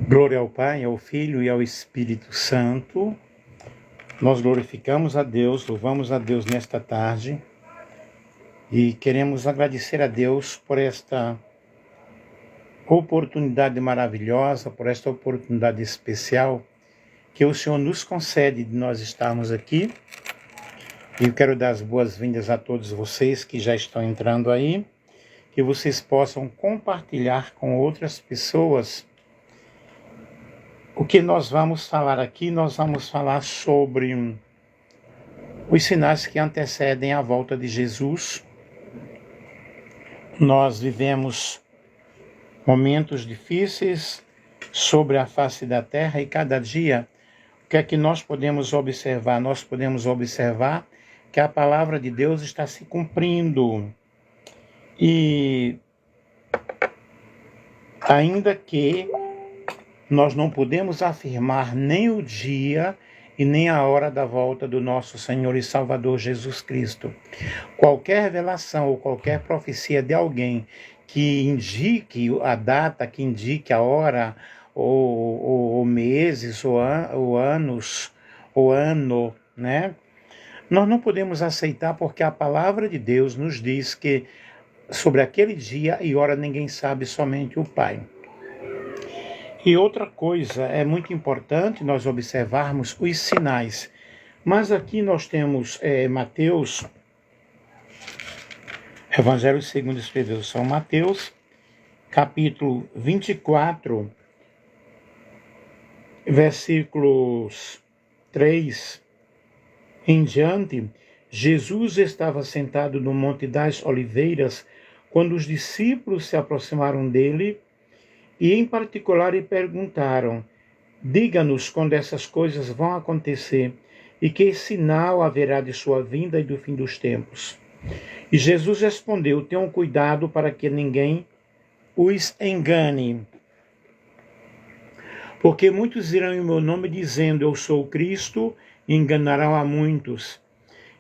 Glória ao Pai, ao Filho e ao Espírito Santo. Nós glorificamos a Deus, louvamos a Deus nesta tarde e queremos agradecer a Deus por esta oportunidade maravilhosa, por esta oportunidade especial que o Senhor nos concede de nós estarmos aqui. E eu quero dar as boas-vindas a todos vocês que já estão entrando aí, que vocês possam compartilhar com outras pessoas. O que nós vamos falar aqui, nós vamos falar sobre os sinais que antecedem a volta de Jesus. Nós vivemos momentos difíceis sobre a face da terra e cada dia, o que é que nós podemos observar? Nós podemos observar que a palavra de Deus está se cumprindo. E ainda que nós não podemos afirmar nem o dia e nem a hora da volta do nosso Senhor e Salvador Jesus Cristo. Qualquer revelação ou qualquer profecia de alguém que indique a data, que indique a hora, ou meses, ou anos, ou ano, né? Nós não podemos aceitar porque a palavra de Deus nos diz que sobre aquele dia e hora ninguém sabe, somente o Pai. E outra coisa, é muito importante nós observarmos os sinais. Mas aqui nós temos Mateus, Evangelho segundo escreveu São Mateus, capítulo 24, versículos 3 em diante. Jesus estava sentado no Monte das Oliveiras, quando os discípulos se aproximaram dele, e em particular lhe perguntaram: diga-nos quando essas coisas vão acontecer e que sinal haverá de sua vinda e do fim dos tempos. E Jesus respondeu: tenham cuidado para que ninguém os engane. Porque muitos irão em meu nome dizendo: eu sou o Cristo, e enganarão a muitos.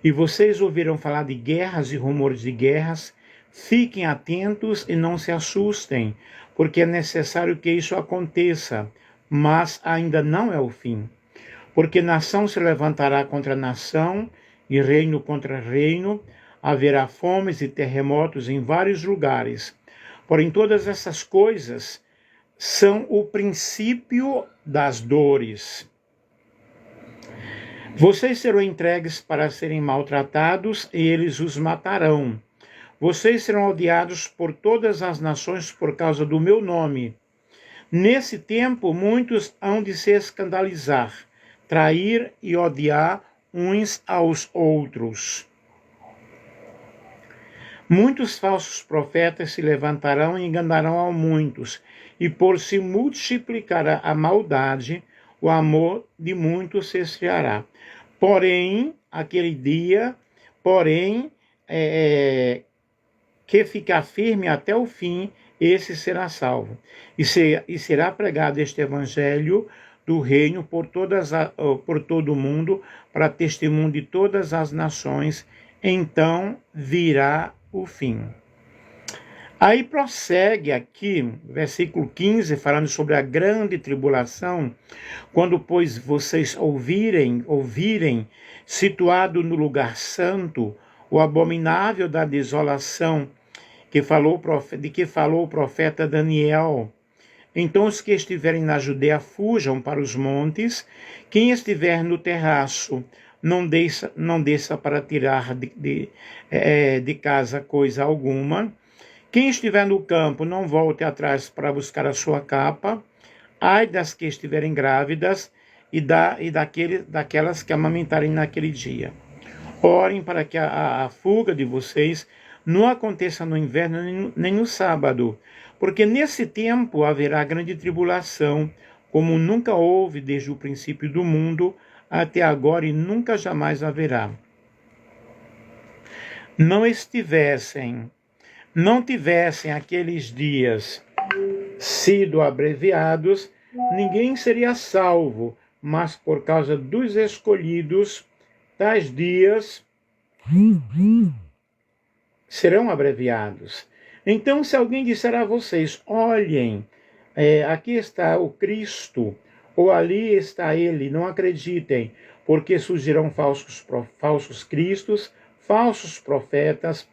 E vocês ouvirão falar de guerras e rumores de guerras. Fiquem atentos e não se assustem, porque é necessário que isso aconteça, mas ainda não é o fim. Porque nação se levantará contra nação e reino contra reino, haverá fomes e terremotos em vários lugares. Porém, todas essas coisas são o princípio das dores. Vocês serão entregues para serem maltratados e eles os matarão. Vocês serão odiados por todas as nações por causa do meu nome. Nesse tempo, muitos hão de se escandalizar, trair e odiar uns aos outros. Muitos falsos profetas se levantarão e enganarão a muitos, e por se multiplicar a maldade, o amor de muitos se esfriará. Porém, aquele dia, que ficar firme até o fim, esse será salvo. E será pregado este evangelho do reino por todo o mundo, para testemunho de todas as nações. Então virá o fim. Aí prossegue aqui, versículo 15, falando sobre a grande tribulação. Quando, pois, vocês ouvirem, situado no lugar santo, o abominável da desolação de que falou o profeta Daniel. Então os que estiverem na Judeia fujam para os montes. Quem estiver no terraço, não desça para tirar de casa coisa alguma. Quem estiver no campo, não volte atrás para buscar a sua capa. Ai das que estiverem grávidas e daquelas que amamentarem naquele dia. Orem para que a fuga de vocês não aconteça no inverno nem no sábado, porque nesse tempo haverá grande tribulação, como nunca houve desde o princípio do mundo até agora e nunca jamais haverá. Não tivessem aqueles dias sido abreviados, ninguém seria salvo, mas por causa dos escolhidos, tais dias serão abreviados. Então, se alguém disser a vocês, olhem, aqui está o Cristo, ou ali está ele, não acreditem, porque surgirão falsos cristos, falsos profetas,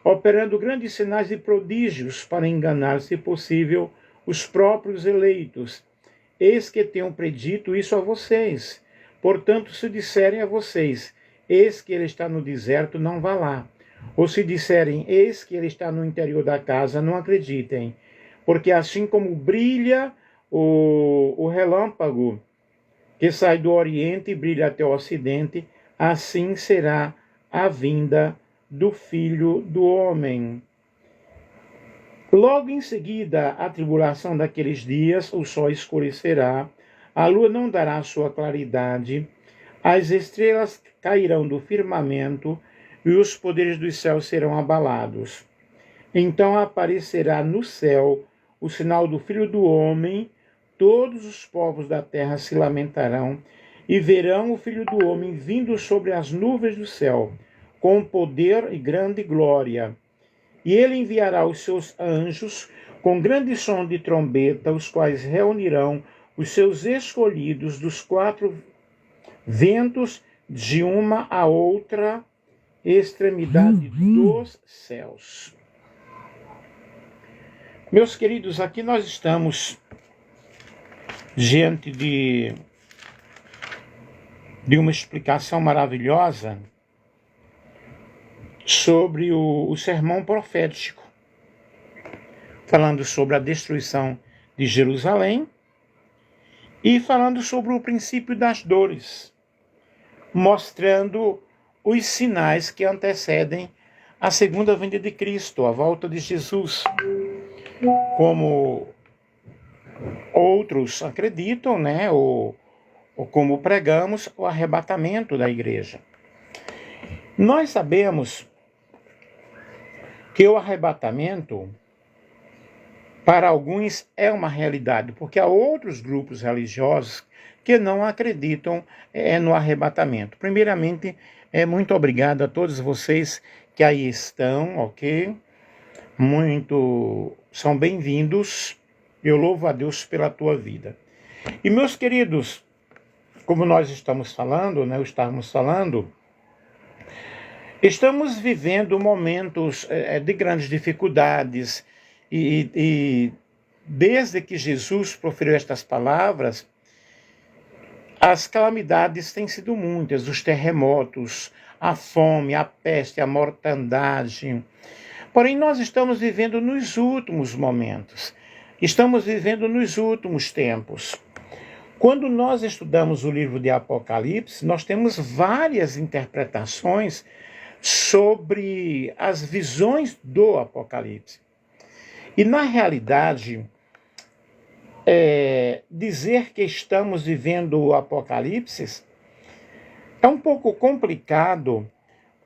operando grandes sinais e prodígios para enganar, se possível, os próprios eleitos. Eis que tenho predito isso a vocês. Portanto, se disserem a vocês, eis que ele está no deserto, não vá lá. Ou se disserem, eis que ele está no interior da casa, não acreditem. Porque assim como brilha o relâmpago que sai do Oriente e brilha até o Ocidente, assim será a vinda do Filho do Homem. Logo em seguida, a tribulação daqueles dias, o sol escurecerá, a lua não dará sua claridade, as estrelas cairão do firmamento e os poderes dos céus serão abalados. Então aparecerá no céu o sinal do Filho do Homem, todos os povos da terra se lamentarão e verão o Filho do Homem vindo sobre as nuvens do céu, com poder e grande glória. E ele enviará os seus anjos com grande som de trombeta, os quais reunirão os seus escolhidos dos quatro ventos, de uma a outra extremidade dos céus. Meus queridos, aqui nós estamos diante de uma explicação maravilhosa sobre o sermão profético, falando sobre a destruição de Jerusalém e falando sobre o princípio das dores, mostrando os sinais que antecedem a segunda vinda de Cristo, a volta de Jesus. Como outros acreditam, né, ou como pregamos, o arrebatamento da igreja. Nós sabemos que o arrebatamento, para alguns, é uma realidade, porque há outros grupos religiosos que não acreditam no arrebatamento. Primeiramente, muito obrigado a todos vocês que aí estão, ok? São bem-vindos. Eu louvo a Deus pela tua vida. E, meus queridos, como nós estamos falando, estamos vivendo momentos de grandes dificuldades e desde que Jesus proferiu estas palavras, as calamidades têm sido muitas, os terremotos, a fome, a peste, a mortandade. Porém, nós estamos vivendo nos últimos momentos, estamos vivendo nos últimos tempos. Quando nós estudamos o livro de Apocalipse, nós temos várias interpretações sobre as visões do Apocalipse. E, na realidade, dizer que estamos vivendo o Apocalipse é um pouco complicado,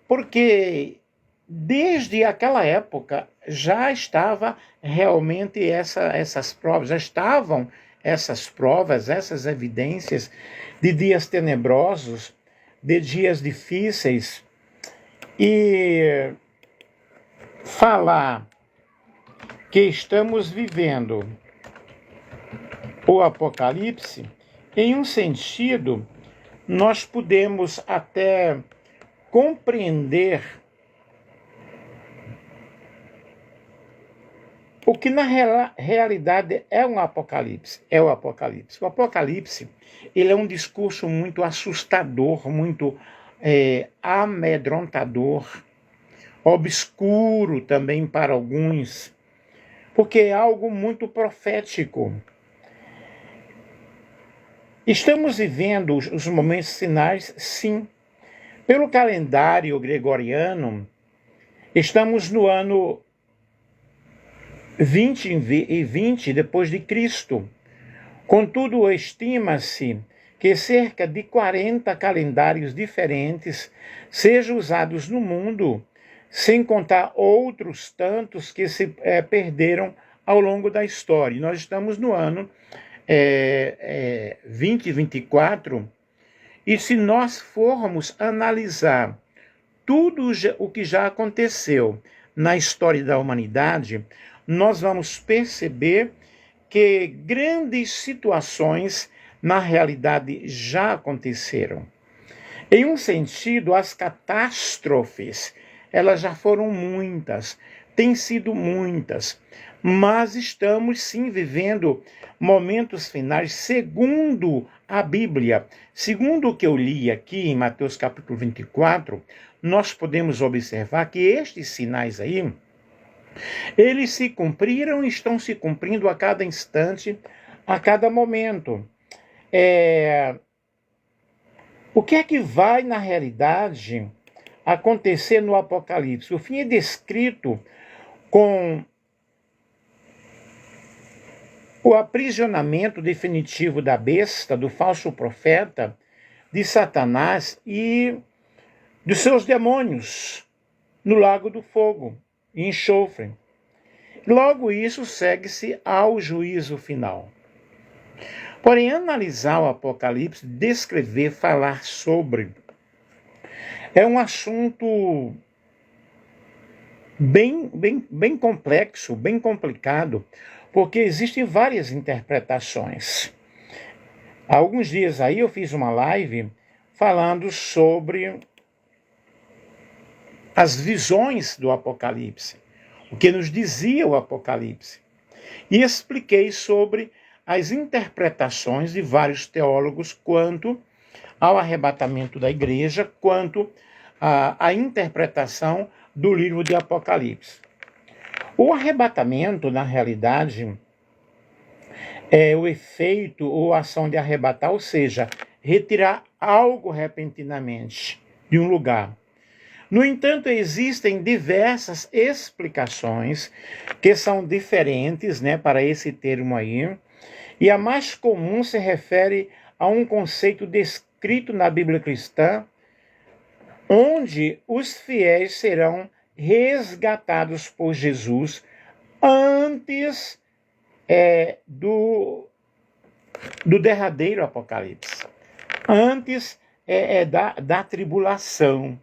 porque desde aquela época já estava realmente essas provas, já estavam essas provas, essas evidências de dias tenebrosos, de dias difíceis. E falar que estamos vivendo o Apocalipse, em um sentido, nós podemos até compreender o que na realidade é um Apocalipse. É o Apocalipse. O Apocalipse, ele é um discurso muito assustador, muito amedrontador, obscuro também para alguns, porque é algo muito profético. Estamos vivendo os momentos finais, sim. Pelo calendário gregoriano, estamos no ano 20 depois de Cristo. Contudo, estima-se que cerca de 40 calendários diferentes sejam usados no mundo, sem contar outros tantos que se perderam ao longo da história. Nós estamos no ano 2024, e se nós formos analisar tudo o que já aconteceu na história da humanidade, nós vamos perceber que grandes situações, na realidade, já aconteceram. Em um sentido, as catástrofes, elas já foram muitas, têm sido muitas, mas estamos sim vivendo momentos finais, segundo a Bíblia. Segundo o que eu li aqui em Mateus capítulo 24, nós podemos observar que estes sinais aí, eles se cumpriram e estão se cumprindo a cada instante, a cada momento. O que é que vai, na realidade, acontecer no Apocalipse? O fim é descrito com o aprisionamento definitivo da besta, do falso profeta, de Satanás e dos seus demônios no lago do fogo e enxofre. Logo, isso segue-se ao juízo final. Porém, analisar o Apocalipse, descrever, falar sobre, é um assunto bem complexo, bem complicado, porque existem várias interpretações. Há alguns dias aí eu fiz uma live falando sobre as visões do Apocalipse, o que nos dizia o Apocalipse. E expliquei sobre as interpretações de vários teólogos quanto ao arrebatamento da igreja, quanto à interpretação do livro de Apocalipse. O arrebatamento, na realidade, é o efeito ou ação de arrebatar, ou seja, retirar algo repentinamente de um lugar. No entanto, existem diversas explicações que são diferentes, para esse termo aí, e a mais comum se refere a um conceito descrito na Bíblia cristã, onde os fiéis serão resgatados por Jesus antes do derradeiro Apocalipse, antes da tribulação.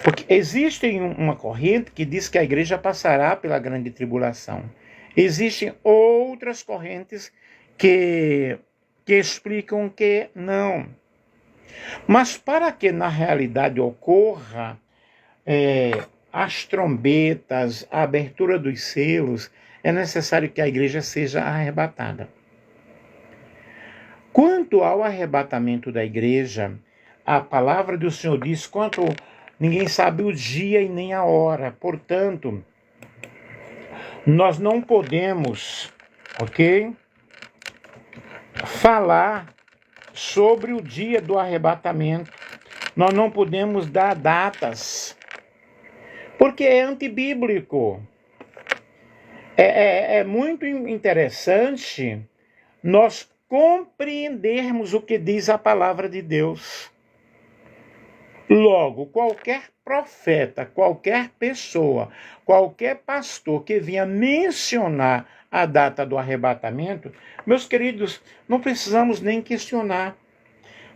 Porque existe uma corrente que diz que a igreja passará pela grande tribulação. Existem outras correntes que explicam que não. Mas para que na realidade ocorra as trombetas, a abertura dos selos, é necessário que a igreja seja arrebatada. Quanto ao arrebatamento da igreja, a palavra do Senhor diz quanto ninguém sabe o dia e nem a hora. Portanto, nós não podemos, falar sobre o dia do arrebatamento. Nós não podemos dar datas, porque é antibíblico. É muito interessante nós compreendermos o que diz a palavra de Deus. Logo, qualquer profeta, qualquer pessoa, qualquer pastor que venha mencionar a data do arrebatamento, meus queridos, não precisamos nem questionar.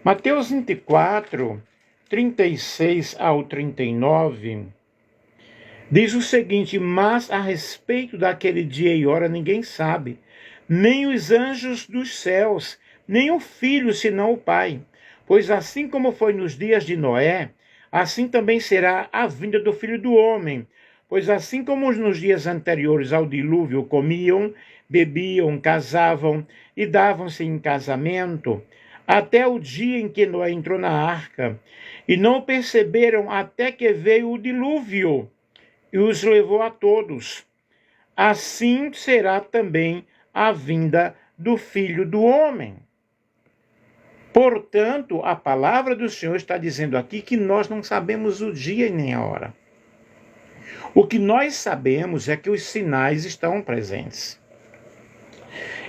Mateus 24, 36 ao 39, diz o seguinte: mas a respeito daquele dia e hora ninguém sabe, nem os anjos dos céus, nem o Filho, senão o Pai. Pois assim como foi nos dias de Noé, assim também será a vinda do Filho do Homem. Pois assim como nos dias anteriores ao dilúvio comiam, bebiam, casavam e davam-se em casamento, até o dia em que Noé entrou na arca, e não perceberam até que veio o dilúvio e os levou a todos. Assim será também a vinda do Filho do Homem. Portanto, a palavra do Senhor está dizendo aqui que nós não sabemos o dia e nem a hora. O que nós sabemos é que os sinais estão presentes.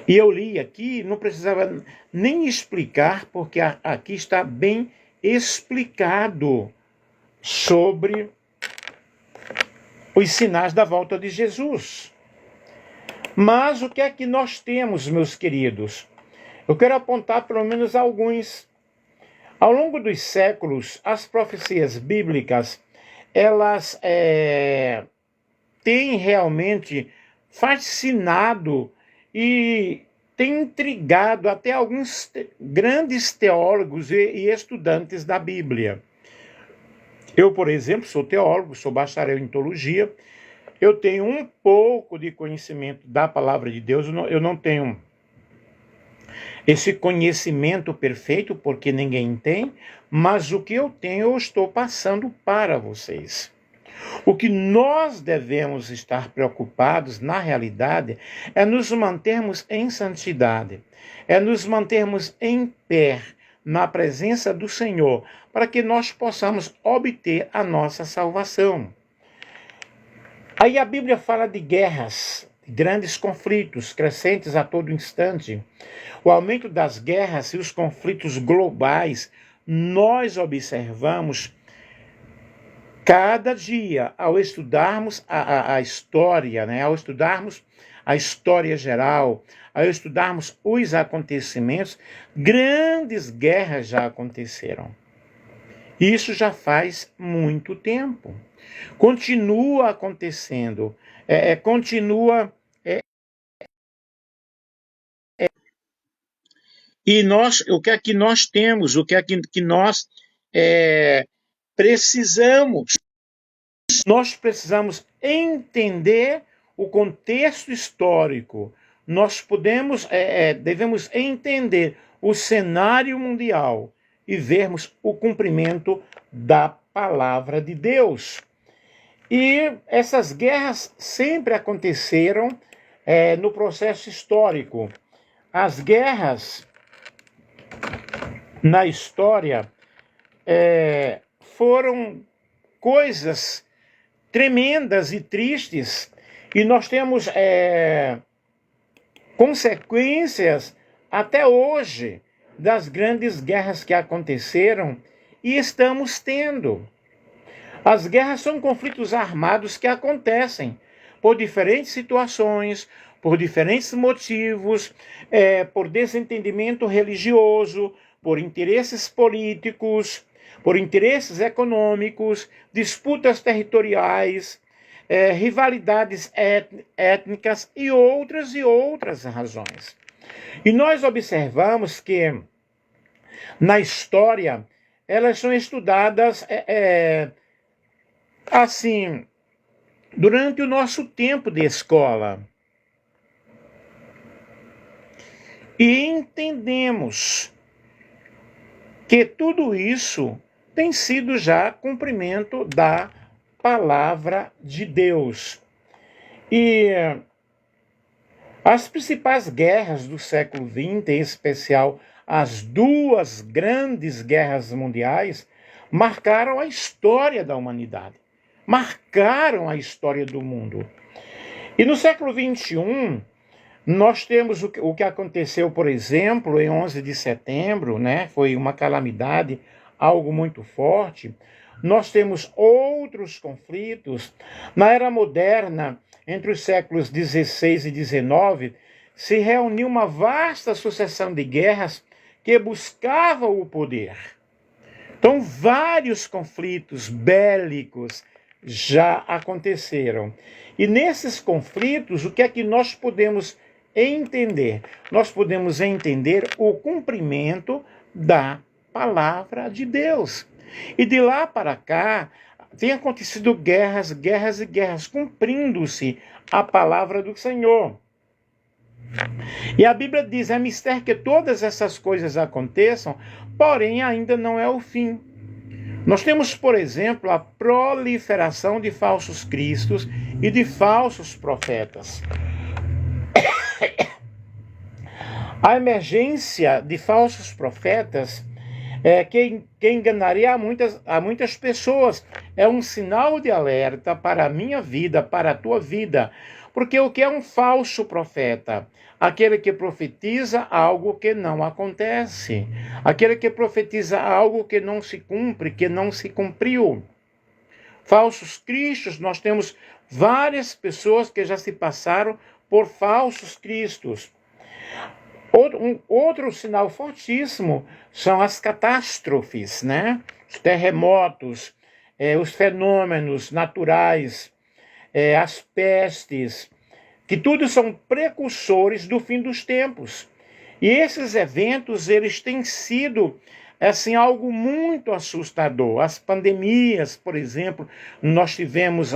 E eu li aqui, não precisava nem explicar, porque aqui está bem explicado sobre os sinais da volta de Jesus. Mas o que é que nós temos, meus queridos? Eu quero apontar pelo menos alguns. Ao longo dos séculos, as profecias bíblicas, elas têm realmente fascinado e têm intrigado até alguns grandes teólogos e estudantes da Bíblia. Eu, por exemplo, sou teólogo, sou bacharel em teologia, eu tenho um pouco de conhecimento da palavra de Deus, eu não tenho esse conhecimento perfeito, porque ninguém tem, mas o que eu tenho eu estou passando para vocês. O que nós devemos estar preocupados, na realidade, é nos mantermos em santidade, é nos mantermos em pé na presença do Senhor, para que nós possamos obter a nossa salvação. Aí a Bíblia fala de guerras, grandes conflitos crescentes a todo instante. O aumento das guerras e os conflitos globais, nós observamos cada dia, ao estudarmos a história, né? Ao estudarmos a história geral, ao estudarmos os acontecimentos, grandes guerras já aconteceram. Isso já faz muito tempo. Continua acontecendo, continua. E nós, o que é que nós temos, o que é que nós precisamos? Nós precisamos entender o contexto histórico. Nós devemos entender o cenário mundial e vermos o cumprimento da palavra de Deus. E essas guerras sempre aconteceram no processo histórico. As guerras na história foram coisas tremendas e tristes, e nós temos consequências até hoje das grandes guerras que aconteceram e estamos tendo. As guerras são conflitos armados que acontecem por diferentes situações, por diferentes motivos, por desentendimento religioso, por interesses políticos, por interesses econômicos, disputas territoriais, rivalidades étnicas e outras razões. E nós observamos que na história elas são estudadas assim, durante o nosso tempo de escola. E entendemos que tudo isso tem sido já cumprimento da palavra de Deus. E as principais guerras do século XX, em especial as duas grandes guerras mundiais, marcaram a história da humanidade, marcaram a história do mundo. E no século XXI, nós temos o que aconteceu, por exemplo, em 11 de setembro, né? Foi uma calamidade, algo muito forte. Nós temos outros conflitos. Na era moderna, entre os séculos 16 e 19, se reuniu uma vasta sucessão de guerras que buscavam o poder. Então, vários conflitos bélicos já aconteceram. E nesses conflitos, o que é que nós podemos entender? Nós podemos entender o cumprimento da palavra de Deus. E de lá para cá, tem acontecido guerras, guerras e guerras, cumprindo-se a palavra do Senhor. E a Bíblia diz, é mistério que todas essas coisas aconteçam, porém ainda não é o fim. Nós temos, por exemplo, a proliferação de falsos cristos e de falsos profetas. A emergência de falsos profetas que enganaria a muitas pessoas. É um sinal de alerta para a minha vida, para a tua vida, Porque o que é um falso profeta? Aquele que profetiza algo que não acontece. Aquele que profetiza algo que não se cumpre, que não se cumpriu. Falsos cristos, nós temos várias pessoas que já se passaram por falsos cristos. Outro sinal fortíssimo são as catástrofes, né? Os terremotos, os fenômenos naturais, as pestes, que tudo são precursores do fim dos tempos. E esses eventos, eles têm sido assim, algo muito assustador. As pandemias, por exemplo, nós tivemos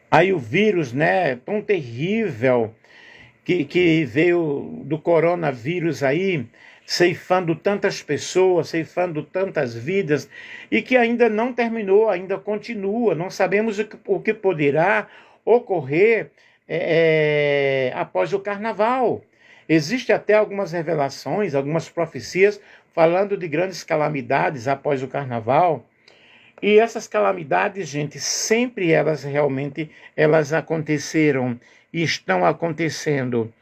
aí o vírus, né, tão terrível, que veio do coronavírus aí, ceifando tantas pessoas, ceifando tantas vidas, e que ainda não terminou, ainda continua. Não sabemos o que poderá ocorrer após o carnaval. Existem até algumas revelações, algumas profecias, falando de grandes calamidades após o carnaval. E essas calamidades, gente, sempre elas aconteceram e estão acontecendo.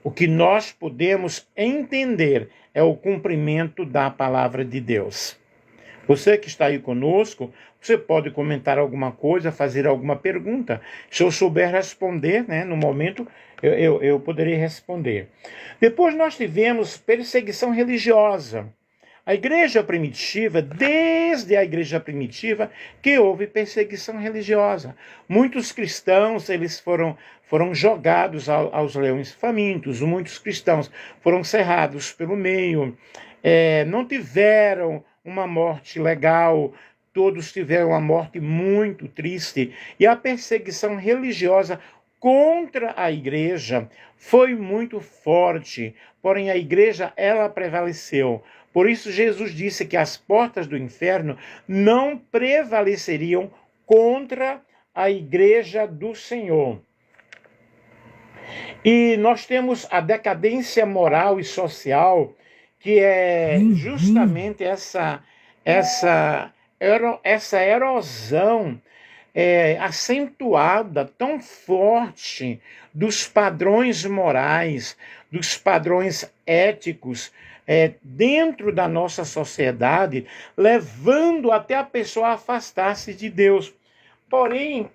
O que nós podemos entender é o cumprimento da palavra de Deus. Você que está aí conosco, você pode comentar alguma coisa, fazer alguma pergunta. Se eu souber responder, né, no momento, eu poderei responder. Depois nós tivemos perseguição religiosa. A igreja primitiva, desde a igreja primitiva, que houve perseguição religiosa. Muitos cristãos, eles foram jogados aos leões famintos, muitos cristãos foram cerrados pelo meio, não tiveram uma morte legal, todos tiveram uma morte muito triste, e a perseguição religiosa contra a igreja foi muito forte, porém a igreja, ela prevaleceu. Por isso Jesus disse que as portas do inferno não prevaleceriam contra a igreja do Senhor. E nós temos a decadência moral e social, que é justamente essa erosão acentuada, tão forte, dos padrões morais, dos padrões éticos dentro da nossa sociedade, levando até a pessoa a afastar-se de Deus. Porém,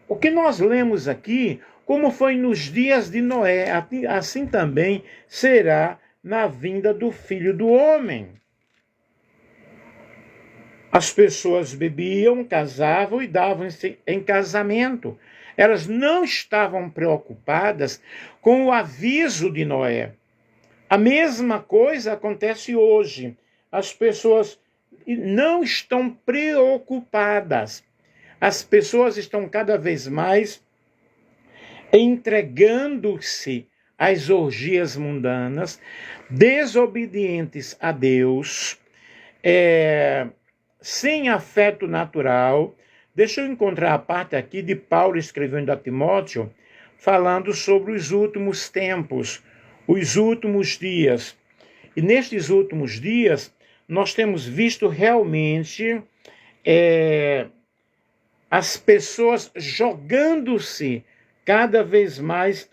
o que nós lemos aqui, como foi nos dias de Noé, assim também será na vinda do Filho do Homem. As pessoas bebiam, casavam e davam-se em casamento. Elas não estavam preocupadas com o aviso de Noé. A mesma coisa acontece hoje. As pessoas não estão preocupadas. As pessoas estão cada vez mais entregando-se às orgias mundanas, desobedientes a Deus, sem afeto natural. Deixa eu encontrar a parte aqui de Paulo escrevendo a Timóteo, falando sobre os últimos tempos, os últimos dias. E nestes últimos dias, nós temos visto realmente as pessoas jogando-se cada vez mais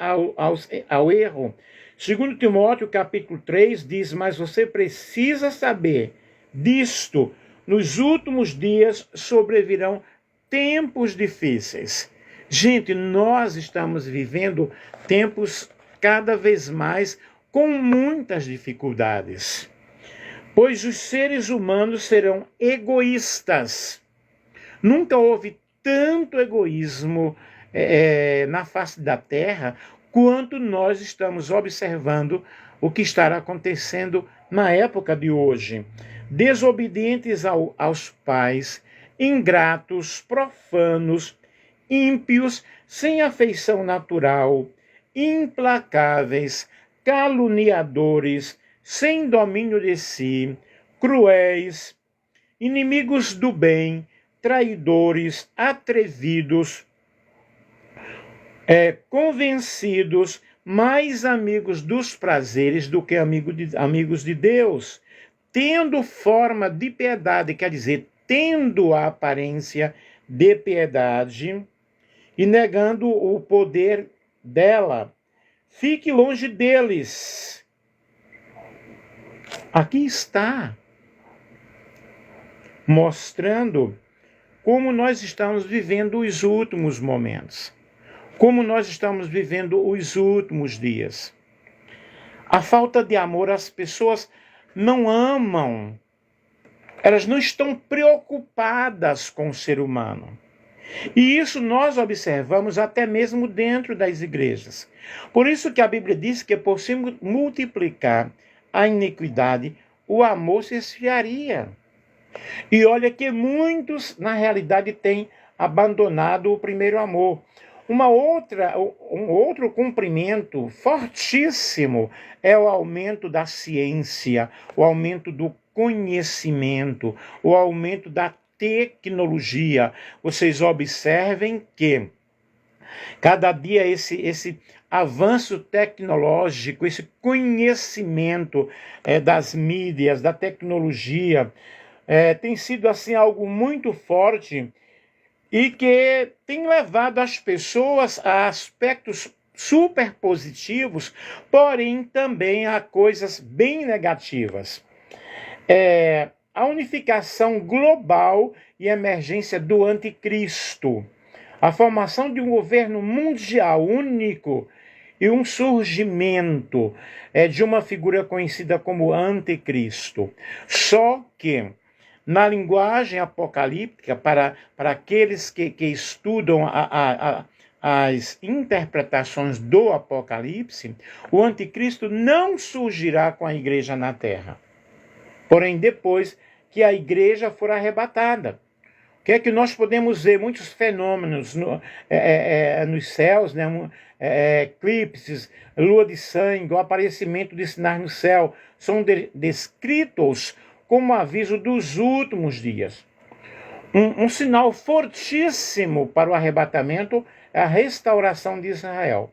ao erro. Segundo Timóteo, capítulo 3, diz: mas você precisa saber disto, nos últimos dias sobrevirão tempos difíceis. Gente, nós estamos vivendo tempos cada vez mais com muitas dificuldades, pois os seres humanos serão egoístas. Nunca houve tanto egoísmo na face da terra quanto nós estamos observando o que estará acontecendo na época de hoje. Desobedientes aos pais, ingratos, profanos, ímpios, sem afeição natural, implacáveis, caluniadores, sem domínio de si, cruéis, inimigos do bem, traidores, atrevidos, convencidos, mais amigos dos prazeres do que amigos de Deus, tendo forma de piedade, quer dizer, tendo a aparência de piedade e negando o poder dela. Fique longe deles. Aqui está, mostrando como nós estamos vivendo os últimos momentos, como nós estamos vivendo os últimos dias. A falta de amor, as pessoas não amam, elas não estão preocupadas com o ser humano. E isso nós observamos até mesmo dentro das igrejas. Por isso que a Bíblia diz que por se multiplicar a iniquidade, o amor se esfriaria. E olha que muitos, na realidade, têm abandonado o primeiro amor. Um outro cumprimento fortíssimo é o aumento da ciência, o aumento do conhecimento, o aumento da tecnologia. Vocês observem que cada dia esse avanço tecnológico, esse conhecimento das mídias, da tecnologia, tem sido assim algo muito forte e que tem levado as pessoas a aspectos super positivos, porém também a coisas bem negativas. A unificação global e emergência do anticristo, a formação de um governo mundial único e um surgimento de uma figura conhecida como anticristo. Só que na linguagem apocalíptica, para aqueles que estudam as interpretações do Apocalipse, o anticristo não surgirá com a igreja na terra. Porém, depois que a igreja for arrebatada. O que é que nós podemos ver? Muitos fenômenos nos céus, né? Eclipses, lua de sangue, o aparecimento de sinais no céu, são descritos como aviso dos últimos dias. Um sinal fortíssimo para o arrebatamento é a restauração de Israel.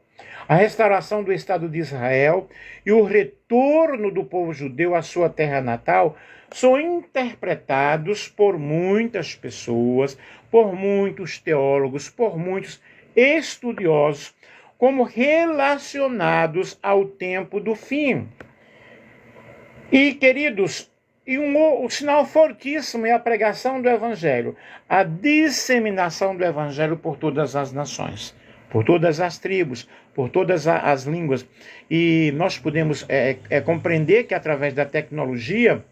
A restauração do Estado de Israel e o retorno do povo judeu à sua terra natal são interpretados por muitas pessoas, por muitos teólogos, por muitos estudiosos, como relacionados ao tempo do fim. E, queridos, um sinal fortíssimo é a pregação do Evangelho, a disseminação do Evangelho por todas as nações, por todas as tribos, por todas as línguas. E nós podemos compreender que através da tecnologia,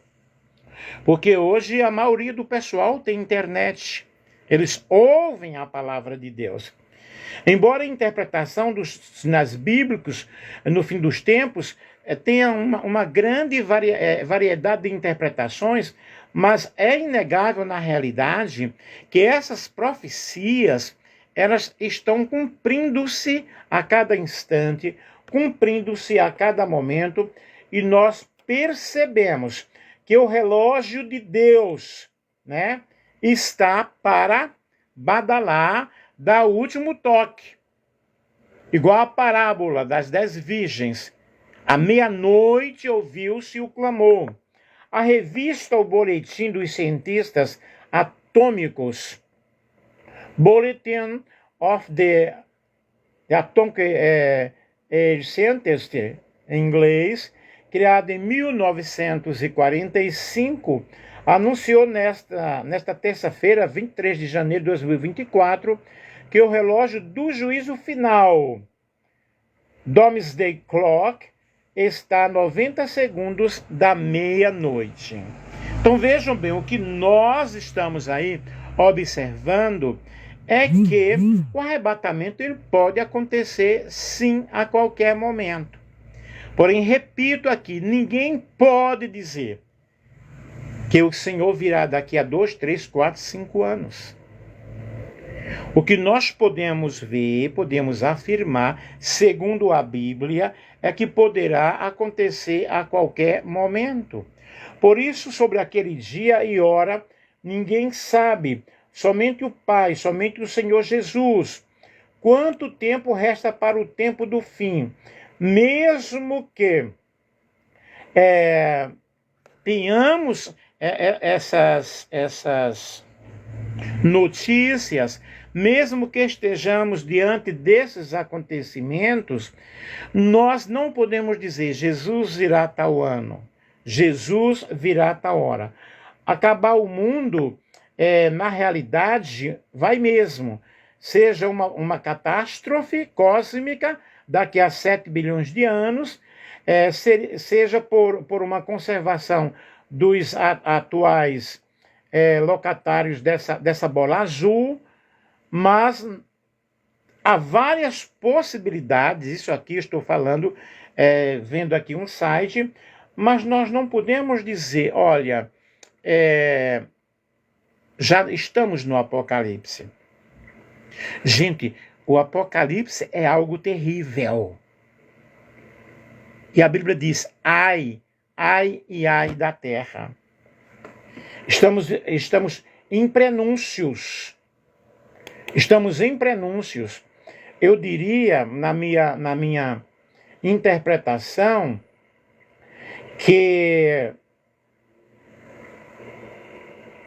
porque hoje a maioria do pessoal tem internet, eles ouvem a palavra de Deus. Embora a interpretação dos sinais bíblicos no fim dos tempos tenha uma grande variedade de interpretações, mas é inegável na realidade que essas profecias elas estão cumprindo-se a cada instante, cumprindo-se a cada momento, e nós percebemos que o relógio de Deus, né, está para badalar, dar o último toque. Igual a parábola das 10 virgens. À meia-noite ouviu-se o clamor. A revista O Boletim dos Cientistas Atômicos, Bulletin of the Atomic Scientists, em inglês, criado em 1945, anunciou nesta terça-feira, 23 de janeiro de 2024, que o relógio do juízo final, Domesday Clock, está a 90 segundos da meia-noite. Então vejam bem, o que nós estamos aí observando é que o arrebatamento ele pode acontecer sim a qualquer momento. Porém, repito aqui, ninguém pode dizer que o Senhor virá daqui a 2, 3, 4, 5 anos. O que nós podemos ver, podemos afirmar, segundo a Bíblia, é que poderá acontecer a qualquer momento. Por isso, sobre aquele dia e hora, ninguém sabe, somente o Pai, somente o Senhor Jesus. Quanto tempo resta para o tempo do fim? Mesmo que tenhamos essas notícias, mesmo que estejamos diante desses acontecimentos, nós não podemos dizer Jesus virá tal ano, Jesus virá tal hora. Acabar o mundo, na realidade, vai mesmo. Seja uma catástrofe cósmica daqui a 7 bilhões de anos, seja por uma conservação dos atuais locatários dessa bola azul, mas há várias possibilidades. Isso aqui estou falando, vendo aqui um site, mas nós não podemos dizer, olha, já estamos no Apocalipse. Gente, o Apocalipse é algo terrível. E a Bíblia diz, ai, ai e ai da terra. Estamos em prenúncios. Estamos em prenúncios. Eu diria, na minha interpretação, que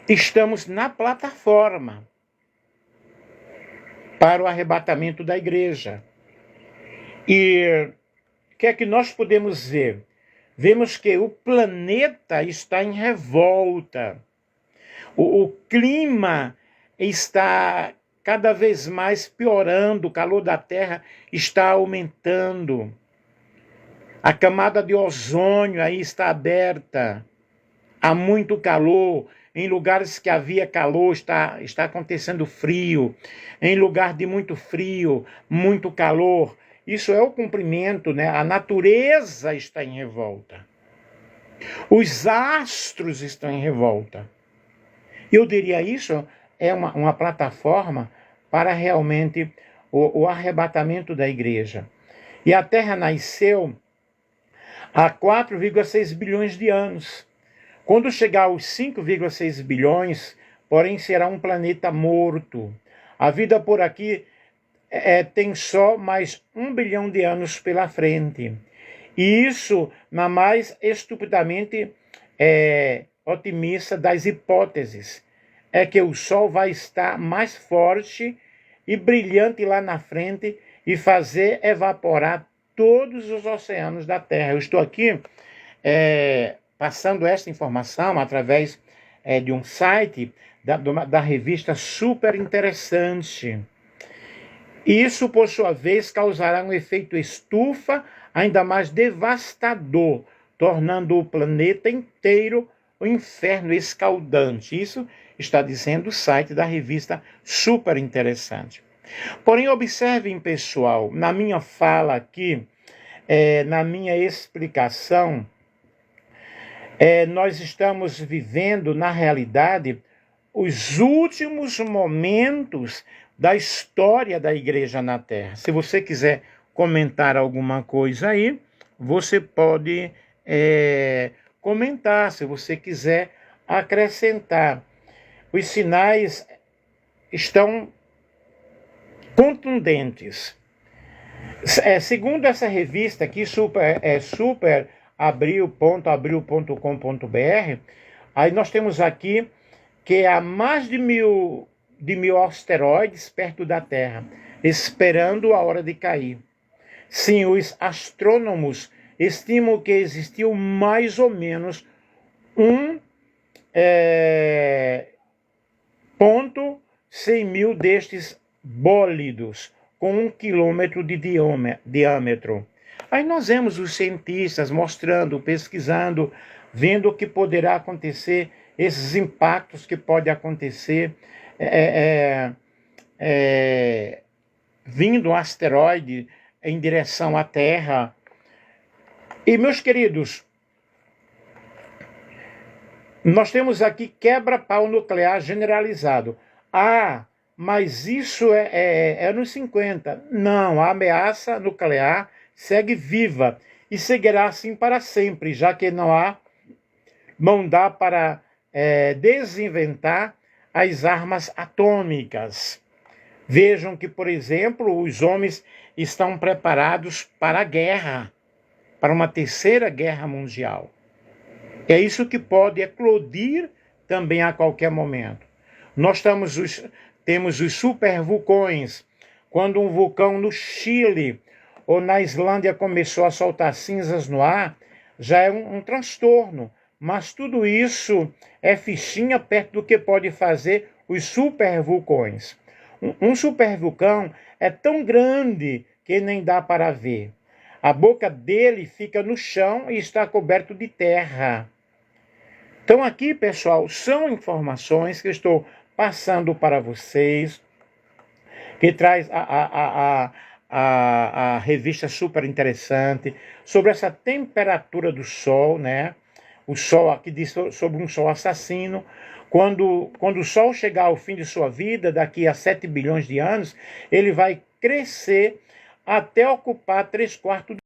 estamos na plataforma para o arrebatamento da igreja. E o que é que nós podemos ver? Vemos que o planeta está em revolta. O clima está cada vez mais piorando, o calor da Terra está aumentando. A camada de ozônio aí está aberta. Há muito calor. Em lugares que havia calor, está acontecendo frio. Em lugar de muito frio, muito calor. Isso é o cumprimento, né? A natureza está em revolta. Os astros estão em revolta. Eu diria isso é uma plataforma para realmente o arrebatamento da igreja. E a Terra nasceu há 4,6 bilhões de anos. Quando chegar aos 5,6 bilhões, porém será um planeta morto. A vida por aqui tem só mais 1 bilhão de anos pela frente. E isso na mais estupidamente otimista das hipóteses. É que o Sol vai estar mais forte e brilhante lá na frente e fazer evaporar todos os oceanos da Terra. Eu estou aqui passando esta informação através de um site da revista Super Interessante. Isso, por sua vez, causará um efeito estufa ainda mais devastador, tornando o planeta inteiro um inferno escaldante. Isso está dizendo o site da revista Super Interessante. Porém, observem, pessoal, na minha fala aqui, na minha explicação, nós estamos vivendo, na realidade, os últimos momentos da história da igreja na Terra. Se você quiser comentar alguma coisa aí, você pode comentar, se você quiser acrescentar. Os sinais estão contundentes. Segundo essa revista aqui, superabril.com.br, aí nós temos aqui que há mais de mil asteroides perto da Terra, esperando a hora de cair. Sim, os astrônomos estimam que existiu mais ou menos 1,100 mil destes bólidos, com 1 quilômetro de diâmetro. Aí nós vemos os cientistas mostrando, pesquisando, vendo o que poderá acontecer, esses impactos que podem acontecer, vindo um asteroide em direção à Terra. E, meus queridos, nós temos aqui quebra-pau nuclear generalizado. Mas isso é nos 50. Não, a ameaça nuclear segue viva e seguirá assim para sempre, já que não dá para desinventar as armas atômicas. Vejam que, por exemplo, os homens estão preparados para a guerra, para uma terceira guerra mundial. É isso que pode eclodir também a qualquer momento. Temos os supervulcões. Quando um vulcão no Chile ou na Islândia começou a soltar cinzas no ar, já é um transtorno. Mas tudo isso é fichinha perto do que pode fazer os supervulcões. Um supervulcão é tão grande que nem dá para ver. A boca dele fica no chão e está coberto de terra. Então aqui, pessoal, são informações que eu estou passando para vocês, que traz a revista super interessante, sobre essa temperatura do Sol, né? O Sol aqui diz sobre um Sol assassino. Quando o Sol chegar ao fim de sua vida, daqui a 7 bilhões de anos, ele vai crescer até ocupar 3/4